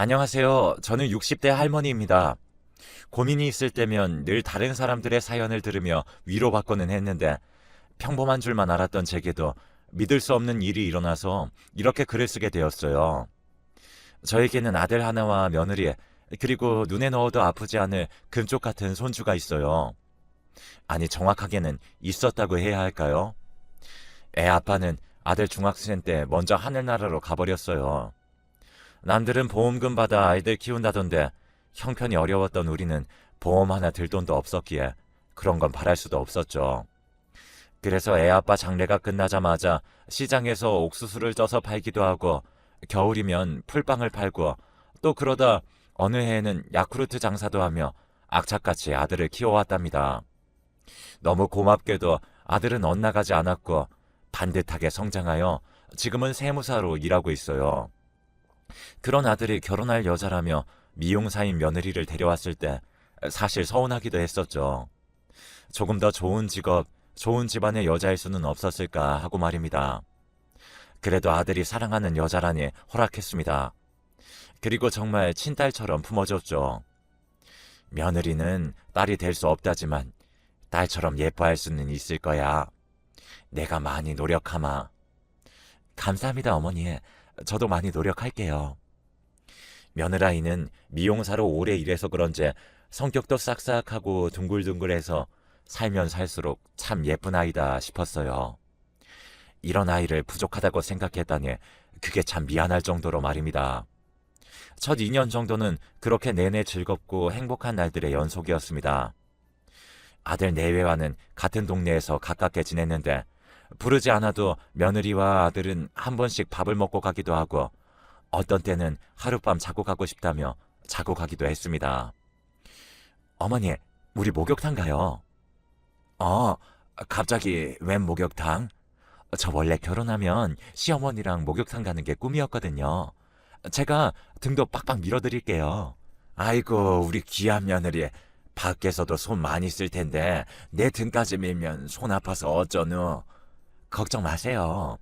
안녕하세요. 저는 60대 할머니입니다. 고민이 있을 때면 늘 다른 사람들의 사연을 들으며 위로받고는 했는데 평범한 줄만 알았던 제게도 믿을 수 없는 일이 일어나서 이렇게 글을 쓰게 되었어요. 저에게는 아들 하나와 며느리, 그리고 눈에 넣어도 아프지 않을 금쪽 같은 손주가 있어요. 아니, 정확하게는 있었다고 해야 할까요? 애 아빠는 아들 중학생 때 먼저 하늘나라로 가버렸어요. 남들은 보험금 받아 아이들 키운다던데 형편이 어려웠던 우리는 보험 하나 들 돈도 없었기에 그런 건 바랄 수도 없었죠. 그래서 애 아빠 장례가 끝나자마자 시장에서 옥수수를 쪄서 팔기도 하고, 겨울이면 풀빵을 팔고, 또 그러다 어느 해에는 야쿠르트 장사도 하며 악착같이 아들을 키워왔답니다. 너무 고맙게도 아들은 엇나가지 않았고 반듯하게 성장하여 지금은 세무사로 일하고 있어요. 그런 아들이 결혼할 여자라며 미용사인 며느리를 데려왔을 때 사실 서운하기도 했었죠. 조금 더 좋은 직업, 좋은 집안의 여자일 수는 없었을까 하고 말입니다. 그래도 아들이 사랑하는 여자라니 허락했습니다. 그리고 정말 친딸처럼 품어줬죠. 며느리는 딸이 될 수 없다지만 딸처럼 예뻐할 수는 있을 거야. 내가 많이 노력하마. 감사합니다, 어머니. 저도 많이 노력할게요. 며느라이는 미용사로 오래 일해서 그런지 성격도 싹싹하고 둥글둥글해서 살면 살수록 참 예쁜 아이다 싶었어요. 이런 아이를 부족하다고 생각했다니 그게 참 미안할 정도로 말입니다. 첫 2년 정도는 그렇게 내내 즐겁고 행복한 날들의 연속이었습니다. 아들 내외와는 같은 동네에서 가깝게 지냈는데 부르지 않아도 며느리와 아들은 한 번씩 밥을 먹고 가기도 하고, 어떤 때는 하룻밤 자고 가고 싶다며 자고 가기도 했습니다. 어머니, 우리 목욕탕 가요. 어, 갑자기 웬 목욕탕? 저 원래 결혼하면 시어머니랑 목욕탕 가는 게 꿈이었거든요. 제가 등도 빡빡 밀어드릴게요. 아이고, 우리 귀한 며느리. 밖에서도 손 많이 쓸 텐데 내 등까지 밀면 손 아파서 어쩌누. 걱정 마세요.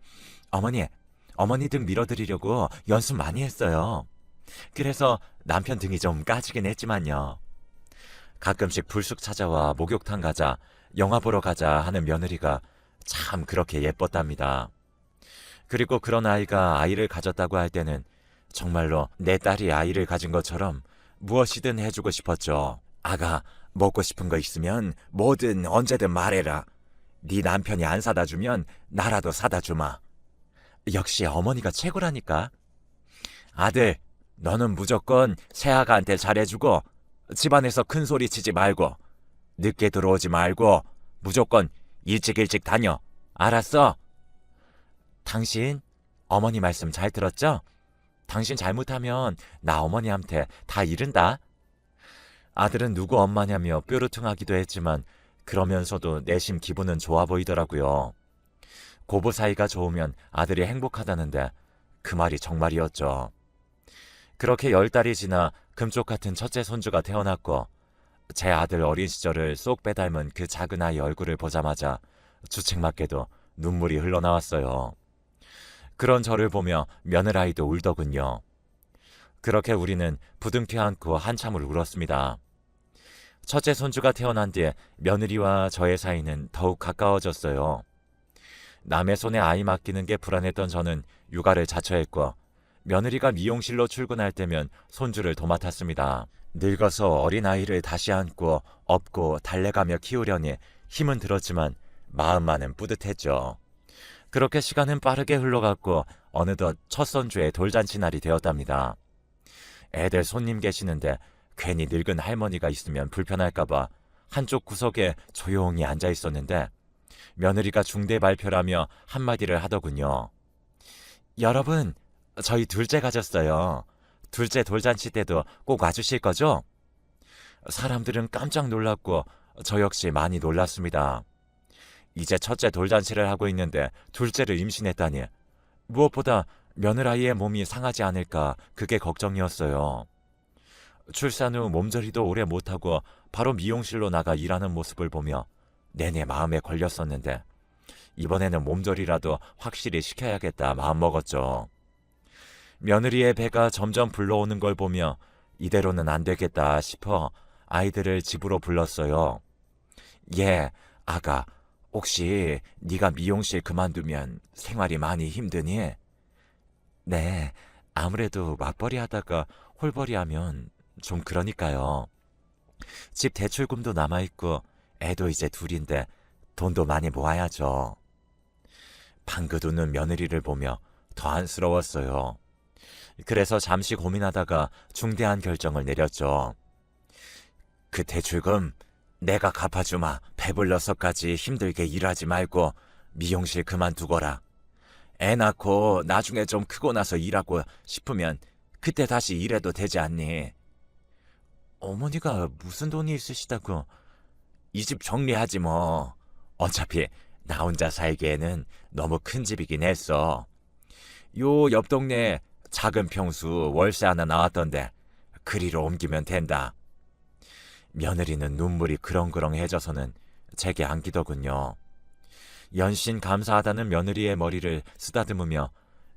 어머니 등 밀어드리려고 연습 많이 했어요. 그래서 남편 등이 좀 까지긴 했지만요. 가끔씩 불쑥 찾아와 목욕탕 가자, 영화 보러 가자 하는 며느리가 참 그렇게 예뻤답니다. 그리고 그런 아이가 아이를 가졌다고 할 때는 정말로 내 딸이 아이를 가진 것처럼 무엇이든 해주고 싶었죠. 아가, 먹고 싶은 거 있으면 뭐든 언제든 말해라. 네 남편이 안 사다 주면 나라도 사다 주마. 역시 어머니가 최고라니까. 아들, 너는 무조건 새아가한테 잘해주고 집안에서 큰 소리 치지 말고 늦게 들어오지 말고 무조건 일찍 일찍 다녀. 알았어? 당신 어머니 말씀 잘 들었죠? 당신 잘못하면 나 어머니한테 다 잃은다. 아들은 누구 엄마냐며 뾰루퉁하기도 했지만 그러면서도 내심 기분은 좋아 보이더라고요. 고부 사이가 좋으면 아들이 행복하다는데 그 말이 정말이었죠. 그렇게 10달이 지나 금쪽 같은 첫째 손주가 태어났고, 제 아들 어린 시절을 쏙 빼닮은 그 작은 아이 얼굴을 보자마자 주책맞게도 눈물이 흘러나왔어요. 그런 저를 보며 며느라이도 울더군요. 그렇게 우리는 부둥켜 안고 한참을 울었습니다. 첫째 손주가 태어난 뒤에 며느리와 저의 사이는 더욱 가까워졌어요. 남의 손에 아이 맡기는 게 불안했던 저는 육아를 자처했고, 며느리가 미용실로 출근할 때면 손주를 도맡았습니다. 늙어서 어린아이를 다시 안고 업고 달래가며 키우려니 힘은 들었지만 마음만은 뿌듯했죠. 그렇게 시간은 빠르게 흘러갔고 어느덧 첫 손주의 돌잔치 날이 되었답니다. 애들 손님 계시는데 괜히 늙은 할머니가 있으면 불편할까봐 한쪽 구석에 조용히 앉아 있었는데 며느리가 중대 발표라며 한마디를 하더군요. 여러분, 저희 둘째 가졌어요. 둘째 돌잔치 때도 꼭 와주실 거죠? 사람들은 깜짝 놀랐고 저 역시 많이 놀랐습니다. 이제 첫째 돌잔치를 하고 있는데 둘째를 임신했다니, 무엇보다 며느라이의 몸이 상하지 않을까 그게 걱정이었어요. 출산 후 몸조리도 오래 못하고 바로 미용실로 나가 일하는 모습을 보며 내내 마음에 걸렸었는데 이번에는 몸조리라도 확실히 시켜야겠다 마음먹었죠. 며느리의 배가 점점 불러오는 걸 보며 이대로는 안 되겠다 싶어 아이들을 집으로 불렀어요. 예, 아가, 혹시 네가 미용실 그만두면 생활이 많이 힘드니? 네, 아무래도 맞벌이 하다가 홀벌이 하면 좀 그러니까요. 집 대출금도 남아있고 애도 이제 둘인데 돈도 많이 모아야죠. 방긋 웃는 며느리를 보며 더 안쓰러웠어요. 그래서 잠시 고민하다가 중대한 결정을 내렸죠. 그 대출금 내가 갚아주마. 배불러서까지 힘들게 일하지 말고 미용실 그만두거라. 애 낳고 나중에 좀 크고 나서 일하고 싶으면 그때 다시 일해도 되지 않니? 어머니가 무슨 돈이 있으시다고? 이 집 정리하지 뭐. 어차피 나 혼자 살기에는 너무 큰 집이긴 했어. 요 옆 동네에 작은 평수 월세 하나 나왔던데 그리로 옮기면 된다. 며느리는 눈물이 그렁그렁해져서는 제게 안기더군요. 연신 감사하다는 며느리의 머리를 쓰다듬으며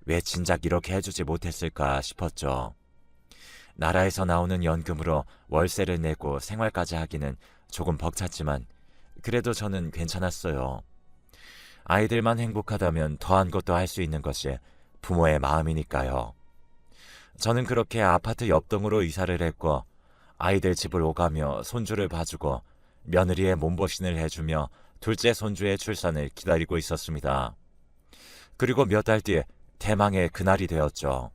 왜 진작 이렇게 해주지 못했을까 싶었죠. 나라에서 나오는 연금으로 월세를 내고 생활까지 하기는 조금 벅찼지만 그래도 저는 괜찮았어요. 아이들만 행복하다면 더한 것도 할 수 있는 것이 부모의 마음이니까요. 저는 그렇게 아파트 옆동으로 이사를 했고 아이들 집을 오가며 손주를 봐주고 며느리의 몸보신을 해주며 둘째 손주의 출산을 기다리고 있었습니다. 그리고 몇 달 뒤에 대망의 그날이 되었죠.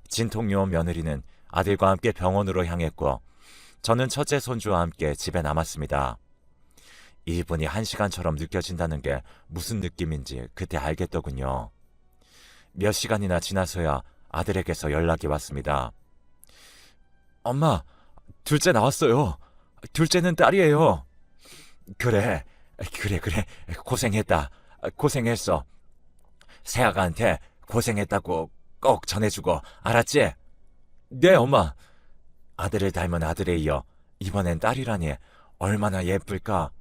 진통이 온 며느리는 아들과 함께 병원으로 향했고 저는 첫째 손주와 함께 집에 남았습니다. 1분이 1시간처럼 느껴진다는 게 무슨 느낌인지 그때 알겠더군요. 몇 시간이나 지나서야 아들에게서 연락이 왔습니다. 엄마, 둘째 나왔어요. 둘째는 딸이에요. 그래. 고생했다. 고생했어. 새아가한테 고생했다고 꼭 전해주고 알았지? 네, 엄마. 아들을 닮은 아들에 이어 이번엔 딸이라니 얼마나 예쁠까.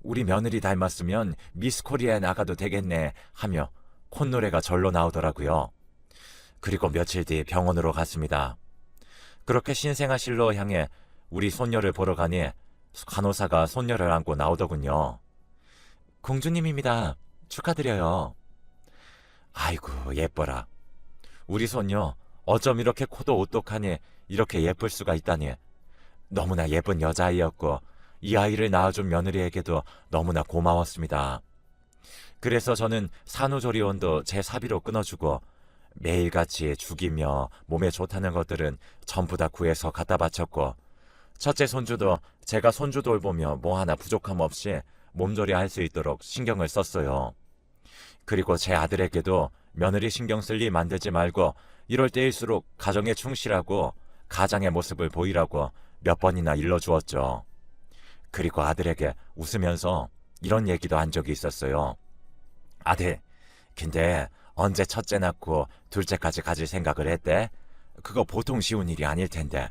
우리 며느리 닮았으면 미스 코리아에 나가도 되겠네 하며 콧노래가 절로 나오더라고요. 그리고 며칠 뒤 병원으로 갔습니다. 그렇게 신생아실로 향해 우리 손녀를 보러 가니 간호사가 손녀를 안고 나오더군요. 공주님입니다. 축하드려요. 아이고 예뻐라. 우리 손녀 어쩜 이렇게 코도 오똑하니 이렇게 예쁠 수가 있다니. 너무나 예쁜 여자아이였고 이 아이를 낳아준 며느리에게도 너무나 고마웠습니다. 그래서 저는 산후조리원도 제 사비로 끊어주고 매일같이 죽이며 몸에 좋다는 것들은 전부 다 구해서 갖다 바쳤고 첫째 손주도 제가 손주 돌보며 뭐 하나 부족함 없이 몸조리 할 수 있도록 신경을 썼어요. 그리고 제 아들에게도 며느리 신경 쓸 일 만들지 말고 이럴 때일수록 가정에 충실하고 가장의 모습을 보이라고 몇 번이나 일러주었죠. 그리고 아들에게 웃으면서 이런 얘기도 한 적이 있었어요. 아들, 근데 언제 첫째 낳고 둘째까지 가질 생각을 했대? 그거 보통 쉬운 일이 아닐 텐데.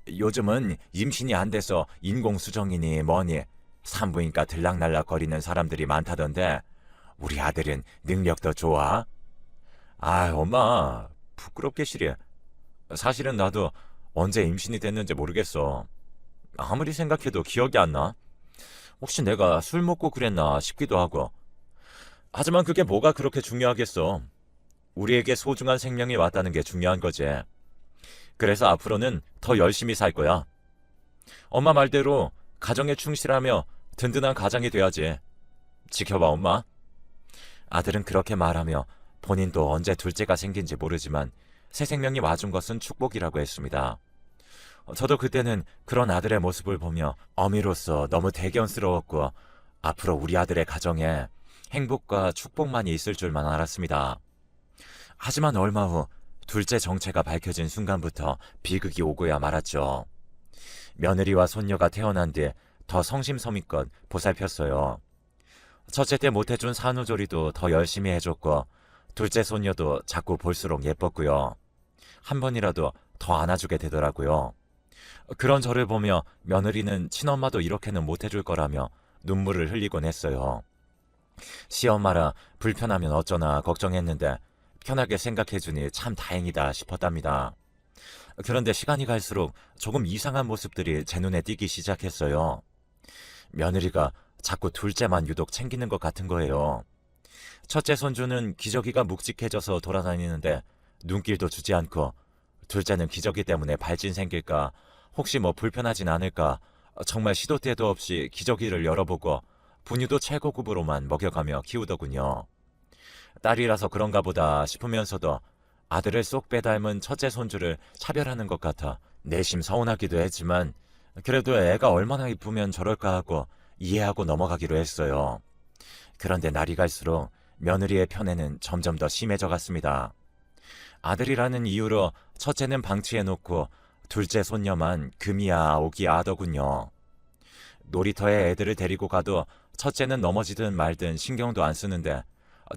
요즘은 임신이 안 돼서 인공수정이니 뭐니 산부인과 들락날락 거리는 사람들이 많다던데 우리 아들은 능력도 좋아? 아, 엄마 부끄럽게 시리해. 사실은 나도 언제 임신이 됐는지 모르겠어. 아무리 생각해도 기억이 안 나. 혹시 내가 술 먹고 그랬나 싶기도 하고. 하지만 그게 뭐가 그렇게 중요하겠어. 우리에게 소중한 생명이 왔다는 게 중요한 거지. 그래서 앞으로는 더 열심히 살 거야. 엄마 말대로 가정에 충실하며 든든한 가장이 돼야지. 지켜봐, 엄마. 아들은 그렇게 말하며 본인도 언제 둘째가 생긴지 모르지만 새 생명이 와준 것은 축복이라고 했습니다. 저도 그때는 그런 아들의 모습을 보며 어미로서 너무 대견스러웠고 앞으로 우리 아들의 가정에 행복과 축복만이 있을 줄만 알았습니다. 하지만 얼마 후 둘째 정체가 밝혀진 순간부터 비극이 오고야 말았죠. 며느리와 손녀가 태어난 뒤 더 성심성의껏 보살폈어요. 첫째 때 못해준 산후조리도 더 열심히 해줬고 둘째 손녀도 자꾸 볼수록 예뻤고요. 한 번이라도 더 안아주게 되더라고요. 그런 저를 보며 며느리는 친엄마도 이렇게는 못해줄 거라며 눈물을 흘리곤 했어요. 시엄마라 불편하면 어쩌나 걱정했는데 편하게 생각해주니 참 다행이다 싶었답니다. 그런데 시간이 갈수록 조금 이상한 모습들이 제 눈에 띄기 시작했어요. 며느리가 자꾸 둘째만 유독 챙기는 것 같은 거예요. 첫째 손주는 기저귀가 묵직해져서 돌아다니는데 눈길도 주지 않고, 둘째는 기저귀 때문에 발진 생길까, 혹시 뭐 불편하진 않을까, 정말 시도 때도 없이 기저귀를 열어보고 분유도 최고급으로만 먹여가며 키우더군요. 딸이라서 그런가 보다 싶으면서도 아들을 쏙 빼닮은 첫째 손주를 차별하는 것 같아 내심 서운하기도 했지만, 그래도 애가 얼마나 이쁘면 저럴까 하고 이해하고 넘어가기로 했어요. 그런데 날이 갈수록 며느리의 편애는 점점 더 심해져 갔습니다. 아들이라는 이유로 첫째는 방치해놓고 둘째 손녀만 금이야 오기야 하더군요. 놀이터에 애들을 데리고 가도 첫째는 넘어지든 말든 신경도 안 쓰는데,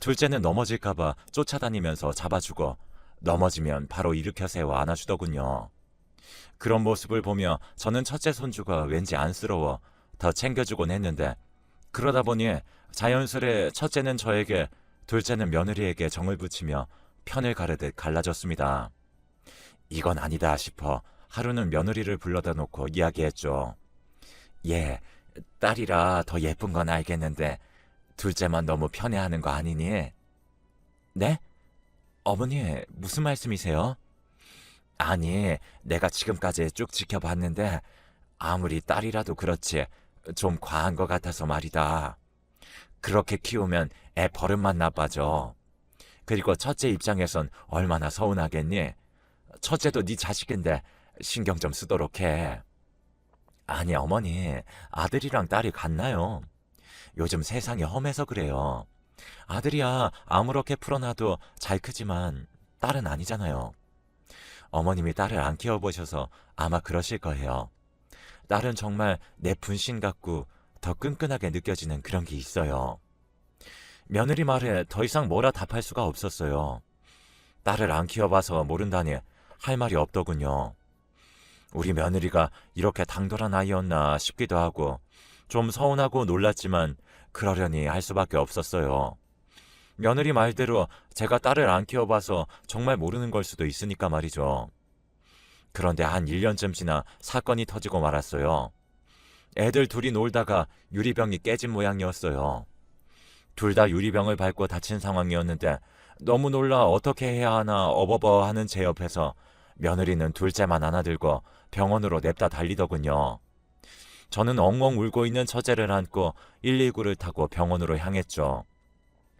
둘째는 넘어질까봐 쫓아다니면서 잡아주고 넘어지면 바로 일으켜 세워 안아주더군요. 그런 모습을 보며 저는 첫째 손주가 왠지 안쓰러워 더 챙겨주곤 했는데, 그러다 보니 자연스레 첫째는 저에게, 둘째는 며느리에게 정을 붙이며 편을 가르듯 갈라졌습니다. 이건 아니다 싶어 하루는 며느리를 불러다 놓고 이야기했죠. 얘, 딸이라 더 예쁜 건 알겠는데 둘째만 너무 편애하는 거 아니니? 네? 어머니, 무슨 말씀이세요? 아니, 내가 지금까지 쭉 지켜봤는데 아무리 딸이라도 그렇지 좀 과한 것 같아서 말이다. 그렇게 키우면 애 버릇만 나빠져. 그리고 첫째 입장에선 얼마나 서운하겠니? 첫째도 네 자식인데 신경 좀 쓰도록 해. 아니 어머니, 아들이랑 딸이 같나요? 요즘 세상이 험해서 그래요. 아들이야 아무렇게 풀어놔도 잘 크지만 딸은 아니잖아요. 어머님이 딸을 안 키워보셔서 아마 그러실 거예요. 딸은 정말 내 분신 같고 더 끈끈하게 느껴지는 그런 게 있어요. 며느리 말에 더 이상 뭐라 답할 수가 없었어요. 딸을 안 키워봐서 모른다니 할 말이 없더군요. 우리 며느리가 이렇게 당돌한 아이였나 싶기도 하고 좀 서운하고 놀랐지만 그러려니 할 수밖에 없었어요. 며느리 말대로 제가 딸을 안 키워봐서 정말 모르는 걸 수도 있으니까 말이죠. 그런데 한 1년쯤 지나 사건이 터지고 말았어요. 애들 둘이 놀다가 유리병이 깨진 모양이었어요. 둘 다 유리병을 밟고 다친 상황이었는데 너무 놀라 어떻게 해야 하나 어버버 하는 제 옆에서 며느리는 둘째만 안아들고 병원으로 냅다 달리더군요. 저는 엉엉 울고 있는 처제를 안고 119를 타고 병원으로 향했죠.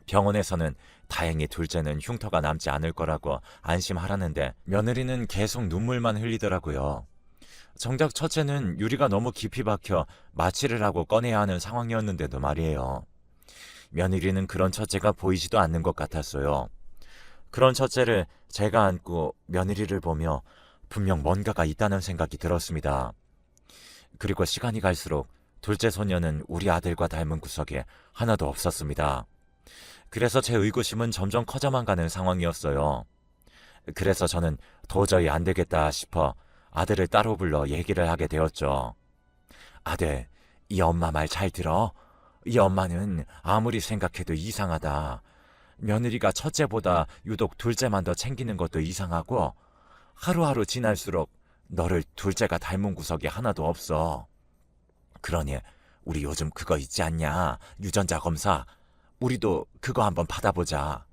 병원에서는 다행히 둘째는 흉터가 남지 않을 거라고 안심하라는데 며느리는 계속 눈물만 흘리더라고요. 정작 첫째는 유리가 너무 깊이 박혀 마취를 하고 꺼내야 하는 상황이었는데도 말이에요. 며느리는 그런 첫째가 보이지도 않는 것 같았어요. 그런 첫째를 제가 안고 며느리를 보며 분명 뭔가가 있다는 생각이 들었습니다. 그리고 시간이 갈수록 둘째 소녀는 우리 아들과 닮은 구석이 하나도 없었습니다. 그래서 제 의구심은 점점 커져만 가는 상황이었어요. 그래서 저는 도저히 안 되겠다 싶어 아들을 따로 불러 얘기를 하게 되었죠. 아들, 이 엄마 말 잘 들어? 이 엄마는 아무리 생각해도 이상하다. 며느리가 첫째보다 유독 둘째만 더 챙기는 것도 이상하고 하루하루 지날수록 너를 둘째가 닮은 구석이 하나도 없어. 그러니 우리 요즘 그거 있지 않냐? 유전자 검사. 우리도 그거 한번 받아보자.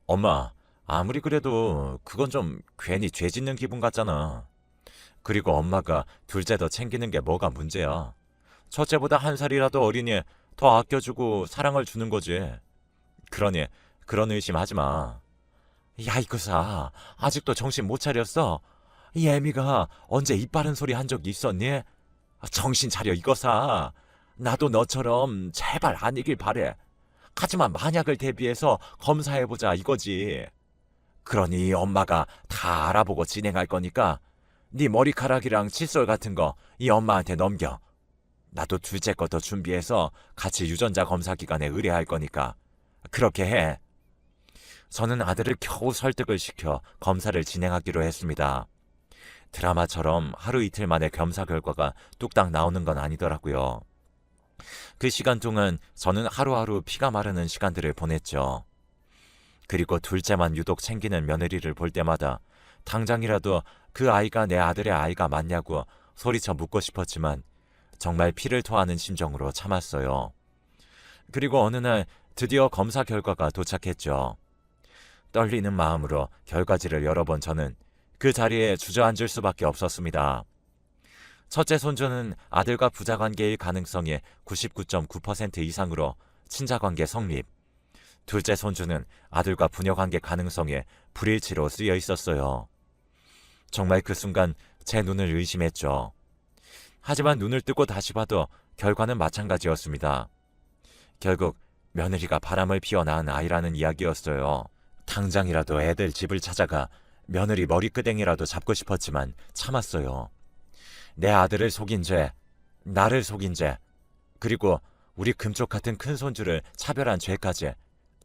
엄마, 아무리 그래도 그건 좀 괜히 죄 짓는 기분 같잖아. 그리고 엄마가 둘째 더 챙기는 게 뭐가 문제야. 첫째보다 한 살이라도 어리니 더 아껴주고 사랑을 주는 거지. 그러니 그런 의심하지 마. 야, 이거사, 아직도 정신 못 차렸어? 이 애미가 언제 입 바른 소리 한 적 있었니? 정신 차려, 이거사. 나도 너처럼 제발 아니길 바래. 하지만 만약을 대비해서 검사해보자 이거지. 그러니 엄마가 다 알아보고 진행할 거니까 네 머리카락이랑 칫솔 같은 거 이 엄마한테 넘겨. 나도 둘째 것도 준비해서 같이 유전자 검사 기관에 의뢰할 거니까 그렇게 해. 저는 아들을 겨우 설득을 시켜 검사를 진행하기로 했습니다. 드라마처럼 하루 이틀 만에 검사 결과가 뚝딱 나오는 건 아니더라고요. 그 시간 동안 저는 하루하루 피가 마르는 시간들을 보냈죠. 그리고 둘째만 유독 챙기는 며느리를 볼 때마다 당장이라도 그 아이가 내 아들의 아이가 맞냐고 소리쳐 묻고 싶었지만 정말 피를 토하는 심정으로 참았어요. 그리고 어느 날 드디어 검사 결과가 도착했죠. 떨리는 마음으로 결과지를 열어본 저는 그 자리에 주저앉을 수밖에 없었습니다. 첫째 손주는 아들과 부자관계일 가능성이 99.9% 이상으로 친자관계 성립. 둘째 손주는 아들과 부녀관계 가능성에 불일치로 쓰여 있었어요. 정말 그 순간 제 눈을 의심했죠. 하지만 눈을 뜨고 다시 봐도 결과는 마찬가지였습니다. 결국 며느리가 바람을 피워 낳은 아이라는 이야기였어요. 당장이라도 애들 집을 찾아가 며느리 머리끄댕이라도 잡고 싶었지만 참았어요. 내 아들을 속인 죄, 나를 속인 죄, 그리고 우리 금쪽 같은 큰 손주를 차별한 죄까지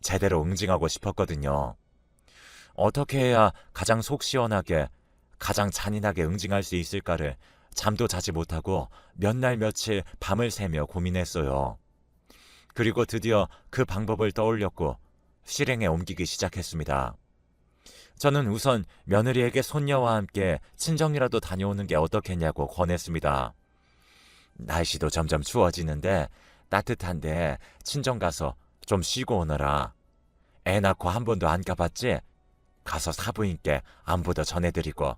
제대로 응징하고 싶었거든요. 어떻게 해야 가장 속 시원하게, 가장 잔인하게 응징할 수 있을까를 잠도 자지 못하고 몇 날 며칠 밤을 새며 고민했어요. 그리고 드디어 그 방법을 떠올렸고 실행에 옮기기 시작했습니다. 저는 우선 며느리에게 손녀와 함께 친정이라도 다녀오는 게 어떻겠냐고 권했습니다. 날씨도 점점 추워지는데 따뜻한데 친정 가서 좀 쉬고 오너라. 애 낳고 한 번도 안 가봤지? 가서 사부인께 안부도 전해드리고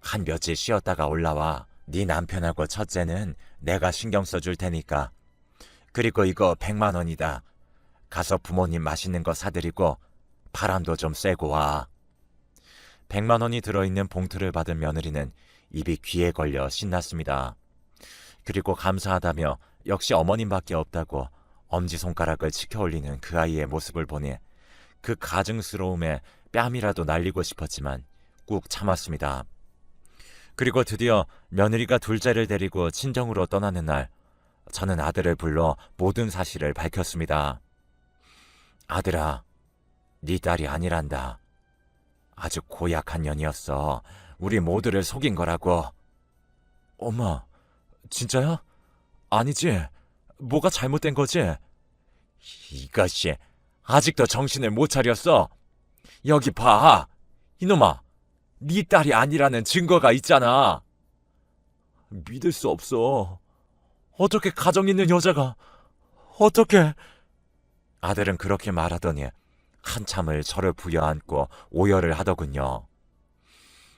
한 며칠 쉬었다가 올라와. 네 남편하고 첫째는 내가 신경 써줄 테니까. 그리고 이거 100만 원이다. 가서 부모님 맛있는 거 사드리고 바람도 좀 쐬고 와. 100만 원이 들어있는 봉투를 받은 며느리는 입이 귀에 걸려 신났습니다. 그리고 감사하다며 역시 어머님밖에 없다고 엄지손가락을 치켜 올리는 그 아이의 모습을 보니 그 가증스러움에 뺨이라도 날리고 싶었지만 꾹 참았습니다. 그리고 드디어 며느리가 둘째를 데리고 친정으로 떠나는 날, 저는 아들을 불러 모든 사실을 밝혔습니다. 아들아, 네 딸이 아니란다. 아주 고약한 년이었어. 우리 모두를 속인 거라고. 엄마, 진짜야? 아니지. 뭐가 잘못된 거지? 이것이 아직도 정신을 못 차렸어. 여기 봐. 이놈아, 네 딸이 아니라는 증거가 있잖아. 믿을 수 없어. 어떻게 가정 있는 여자가 어떻게... 아들은 그렇게 말하더니 한참을 저를 부여안고 오열을 하더군요.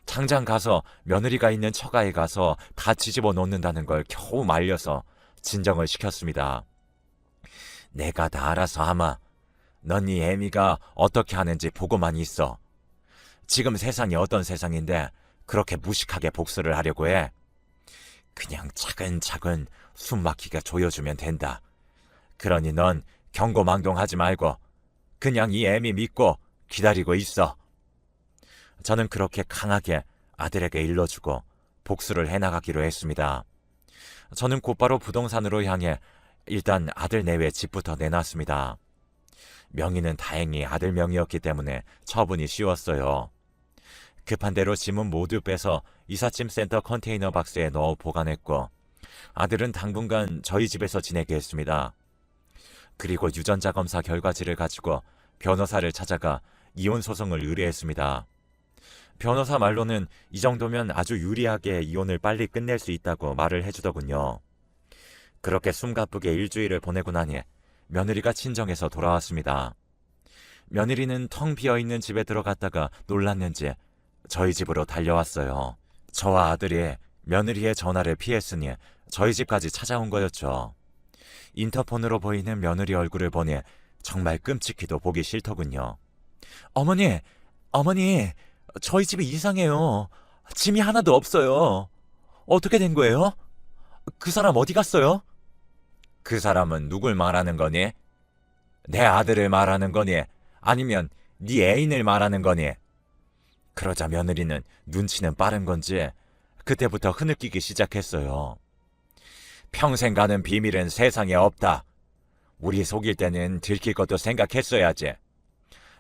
당장 가서 며느리가 있는 처가에 가서 다 뒤집어 놓는다는 걸 겨우 말려서 진정을 시켰습니다. 내가 다 알아서 하마. 넌 이 애미가 어떻게 하는지 보고만 있어. 지금 세상이 어떤 세상인데 그렇게 무식하게 복수를 하려고 해. 그냥 차근차근 숨 막히게 조여주면 된다. 그러니 넌 경고망동하지 말고 그냥 이 애미 믿고 기다리고 있어. 저는 그렇게 강하게 아들에게 일러주고 복수를 해나가기로 했습니다. 저는 곧바로 부동산으로 향해 일단 아들 내외 집부터 내놨습니다. 명의는 다행히 아들 명의였기 때문에 처분이 쉬웠어요. 급한 대로 짐은 모두 빼서 이삿짐 센터 컨테이너 박스에 넣어 보관했고 아들은 당분간 저희 집에서 지내게 했습니다. 그리고 유전자 검사 결과지를 가지고 변호사를 찾아가 이혼 소송을 의뢰했습니다. 변호사 말로는 이 정도면 아주 유리하게 이혼을 빨리 끝낼 수 있다고 말을 해주더군요. 그렇게 숨가쁘게 일주일을 보내고 나니 며느리가 친정에서 돌아왔습니다. 며느리는 텅 비어있는 집에 들어갔다가 놀랐는지 저희 집으로 달려왔어요. 저와 아들이 며느리의 전화를 피했으니 저희 집까지 찾아온 거였죠. 인터폰으로 보이는 며느리 얼굴을 보니 정말 끔찍히도 보기 싫더군요. 어머니, 저희 집이 이상해요. 짐이 하나도 없어요. 어떻게 된 거예요? 그 사람 어디 갔어요? 그 사람은 누굴 말하는 거니? 내 아들을 말하는 거니? 아니면 네 애인을 말하는 거니? 그러자 며느리는 눈치는 빠른 건지 그때부터 흐느끼기 시작했어요. 평생 가는 비밀은 세상에 없다. 우리 속일 때는 들킬 것도 생각했어야지.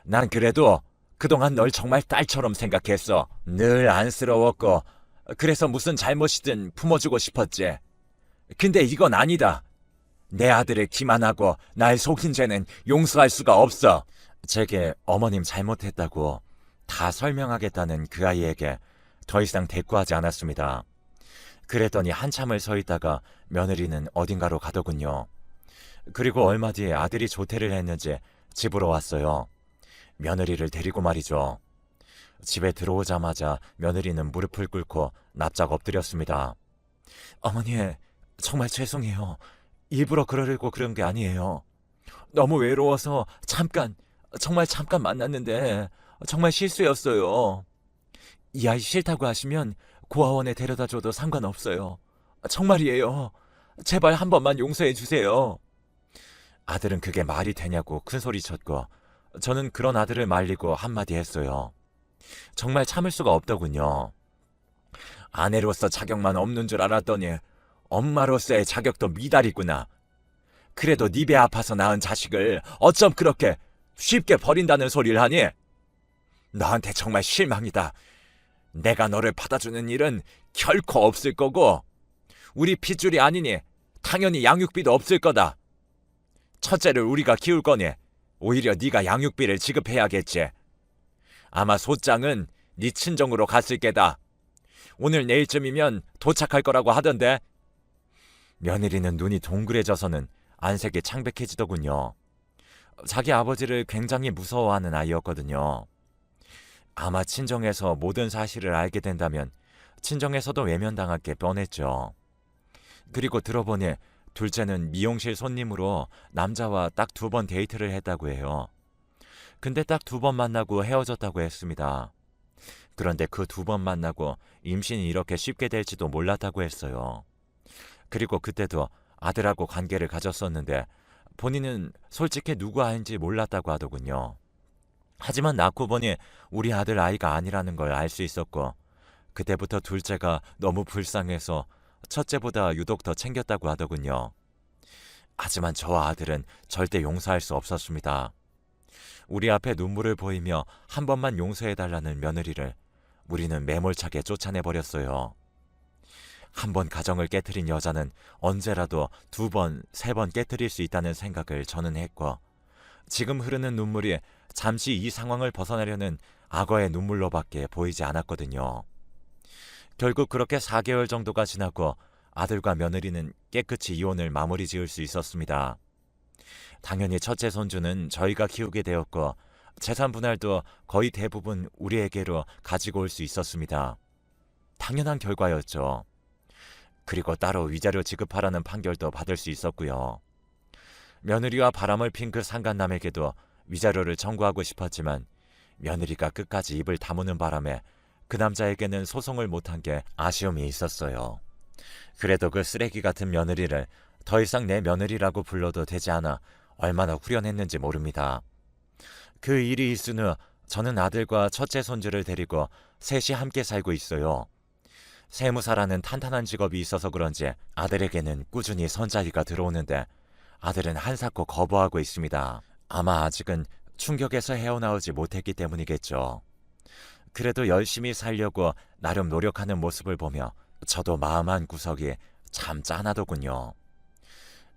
난 그래도 그동안 널 정말 딸처럼 생각했어. 늘 안쓰러웠고 그래서 무슨 잘못이든 품어주고 싶었지. 근데 이건 아니다. 내 아들을 기만하고 날 속인 죄는 용서할 수가 없어. 제게 어머님 잘못했다고 다 설명하겠다는 그 아이에게 더 이상 대꾸하지 않았습니다. 그랬더니 한참을 서 있다가 며느리는 어딘가로 가더군요. 그리고 얼마 뒤에 아들이 조퇴를 했는지 집으로 왔어요. 며느리를 데리고 말이죠. 집에 들어오자마자 며느리는 무릎을 꿇고 납작 엎드렸습니다. 어머니, 정말 죄송해요. 일부러 그러려고 그런 게 아니에요. 너무 외로워서 정말 잠깐 만났는데 정말 실수였어요. 이 아이 싫다고 하시면 고아원에 데려다 줘도 상관없어요. 정말이에요. 제발 한 번만 용서해 주세요. 아들은 그게 말이 되냐고 큰소리쳤고 저는 그런 아들을 말리고 한마디 했어요. 정말 참을 수가 없더군요. 아내로서 자격만 없는 줄 알았더니 엄마로서의 자격도 미달이구나. 그래도 네 배 아파서 낳은 자식을 어쩜 그렇게 쉽게 버린다는 소리를 하니? 너한테 정말 실망이다. 내가 너를 받아주는 일은 결코 없을 거고 우리 핏줄이 아니니 당연히 양육비도 없을 거다. 첫째를 우리가 키울 거니 오히려 네가 양육비를 지급해야겠지. 아마 소장은 네 친정으로 갔을 게다. 오늘 내일쯤이면 도착할 거라고 하던데. 며느리는 눈이 동그래져서는 안색이 창백해지더군요. 자기 아버지를 굉장히 무서워하는 아이였거든요. 아마 친정에서 모든 사실을 알게 된다면 친정에서도 외면당할 게 뻔했죠. 그리고 들어보니 둘째는 미용실 손님으로 남자와 딱 2번 데이트를 했다고 해요. 근데 딱 2번 만나고 헤어졌다고 했습니다. 그런데 그 2번 만나고 임신이 이렇게 쉽게 될지도 몰랐다고 했어요. 그리고 그때도 아들하고 관계를 가졌었는데 본인은 솔직히 누구 아인지 몰랐다고 하더군요. 하지만 낳고 보니 우리 아들 아이가 아니라는 걸 알 수 있었고 그때부터 둘째가 너무 불쌍해서 첫째보다 유독 더 챙겼다고 하더군요. 하지만 저 아들은 절대 용서할 수 없었습니다. 우리 앞에 눈물을 보이며 한 번만 용서해달라는 며느리를 우리는 매몰차게 쫓아내버렸어요. 한 번 가정을 깨트린 여자는 언제라도 2번, 3번 깨트릴 수 있다는 생각을 저는 했고 지금 흐르는 눈물이 잠시 이 상황을 벗어나려는 악어의 눈물로밖에 보이지 않았거든요. 결국 그렇게 4개월 정도가 지나고 아들과 며느리는 깨끗이 이혼을 마무리 지을 수 있었습니다. 당연히 첫째 손주는 저희가 키우게 되었고 재산 분할도 거의 대부분 우리에게로 가지고 올 수 있었습니다. 당연한 결과였죠. 그리고 따로 위자료 지급하라는 판결도 받을 수 있었고요. 며느리와 바람을 핀 그 상간남에게도 위자료를 청구하고 싶었지만 며느리가 끝까지 입을 다무는 바람에 그 남자에게는 소송을 못한 게 아쉬움이 있었어요. 그래도 그 쓰레기 같은 며느리를 더 이상 내 며느리라고 불러도 되지 않아 얼마나 후련했는지 모릅니다. 그 일이 있은 후 저는 아들과 첫째 손주를 데리고 셋이 함께 살고 있어요. 세무사라는 탄탄한 직업이 있어서 그런지 아들에게는 꾸준히 선자위가 들어오는데 아들은 한사코 거부하고 있습니다. 아마 아직은 충격에서 헤어나오지 못했기 때문이겠죠. 그래도 열심히 살려고 나름 노력하는 모습을 보며 저도 마음 한 구석이 참 짠하더군요.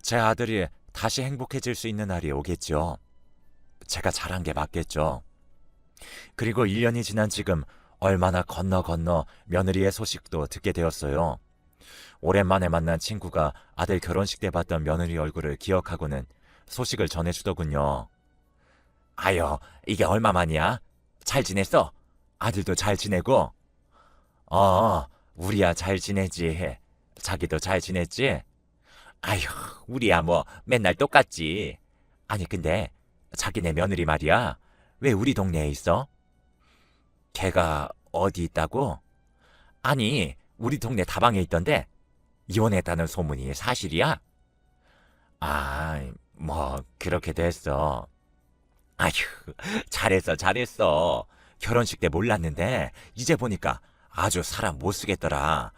제 아들이 다시 행복해질 수 있는 날이 오겠죠. 제가 잘한 게 맞겠죠. 그리고 1년이 지난 지금 얼마나 건너 며느리의 소식도 듣게 되었어요. 오랜만에 만난 친구가 아들 결혼식 때 봤던 며느리 얼굴을 기억하고는 소식을 전해주더군요. 아여, 이게 얼마만이야? 잘 지냈어? 아들도 잘 지내고? 우리야 잘 지내지. 자기도 잘 지냈지? 아휴, 우리야 뭐 맨날 똑같지. 아니 근데 자기네 며느리 말이야. 왜 우리 동네에 있어? 걔가 어디 있다고? 아니, 우리 동네 다방에 있던데 이혼했다는 소문이 사실이야? 아, 뭐 그렇게 됐어. 아휴, 잘했어. 결혼식 때 몰랐는데 이제 보니까 아주 사람 못 쓰겠더라.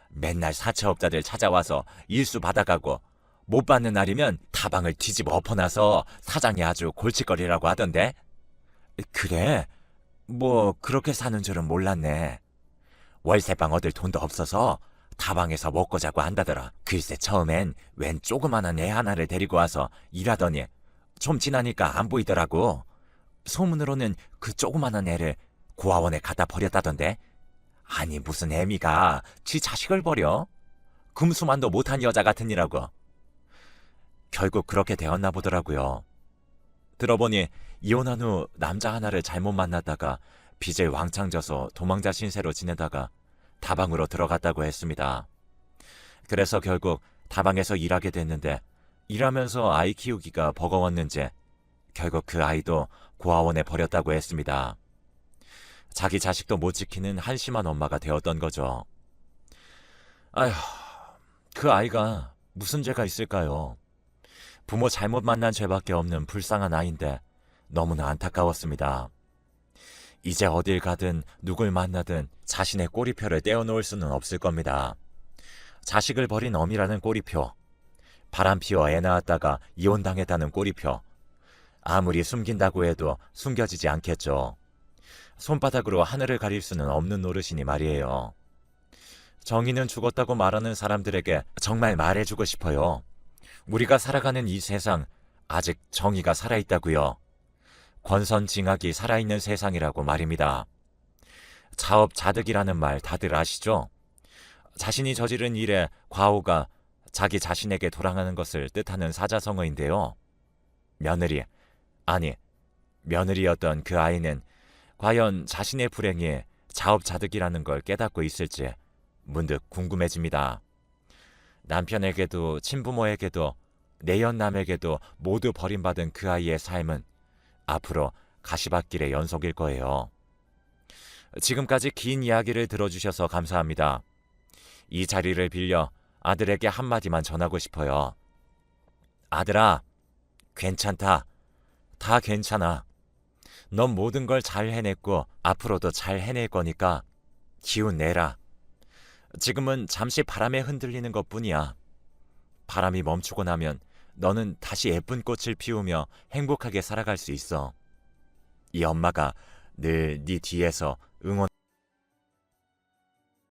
맨날 사채업자들 찾아와서 일수 받아가고 못 받는 날이면 다방을 뒤집어 엎어놔서 사장이 아주 골칫거리라고 하던데. 그래? 뭐 그렇게 사는 줄은 몰랐네. 월세방 얻을 돈도 없어서 다방에서 먹고 자고 한다더라. 글쎄 처음엔 웬 조그만한 애 하나를 데리고 와서 일하더니 좀 지나니까 안 보이더라고. 소문으로는 그 조그마한 애를 고아원에 갖다 버렸다던데. 아니 무슨 애미가 지 자식을 버려? 금수만도 못한 여자 같으니라고. 결국 그렇게 되었나 보더라고요. 들어보니 이혼한 후 남자 하나를 잘못 만났다가 빚을 왕창 져서 도망자 신세로 지내다가 다방으로 들어갔다고 했습니다. 그래서 결국 다방에서 일하게 됐는데 일하면서 아이 키우기가 버거웠는지 결국 그 아이도 고아원에 버렸다고 했습니다. 자기 자식도 못 지키는 한심한 엄마가 되었던 거죠. 아휴, 그 아이가 무슨 죄가 있을까요? 부모 잘못 만난 죄밖에 없는 불쌍한 아이인데 너무나 안타까웠습니다. 이제 어딜 가든 누굴 만나든 자신의 꼬리표를 떼어놓을 수는 없을 겁니다. 자식을 버린 어미라는 꼬리표, 바람 피워 애 낳았다가 이혼당했다는 꼬리표, 아무리 숨긴다고 해도 숨겨지지 않겠죠. 손바닥으로 하늘을 가릴 수는 없는 노릇이니 말이에요. 정의는 죽었다고 말하는 사람들에게 정말 말해주고 싶어요. 우리가 살아가는 이 세상 아직 정의가 살아있다고요. 권선징악이 살아있는 세상이라고 말입니다. 자업자득이라는 말 다들 아시죠? 자신이 저지른 일에 과오가 자기 자신에게 돌아가는 것을 뜻하는 사자성어인데요. 며느리였던 그 아이는 과연 자신의 불행이 자업자득이라는 걸 깨닫고 있을지 문득 궁금해집니다. 남편에게도 친부모에게도 내연남에게도 모두 버림받은 그 아이의 삶은 앞으로 가시밭길의 연속일 거예요. 지금까지 긴 이야기를 들어주셔서 감사합니다. 이 자리를 빌려 아들에게 한마디만 전하고 싶어요. 아들아, 괜찮다. 다 괜찮아. 넌 모든 걸 잘 해냈고 앞으로도 잘 해낼 거니까 기운 내라. 지금은 잠시 바람에 흔들리는 것뿐이야. 바람이 멈추고 나면 너는 다시 예쁜 꽃을 피우며 행복하게 살아갈 수 있어. 이 엄마가 늘 네 뒤에서 응원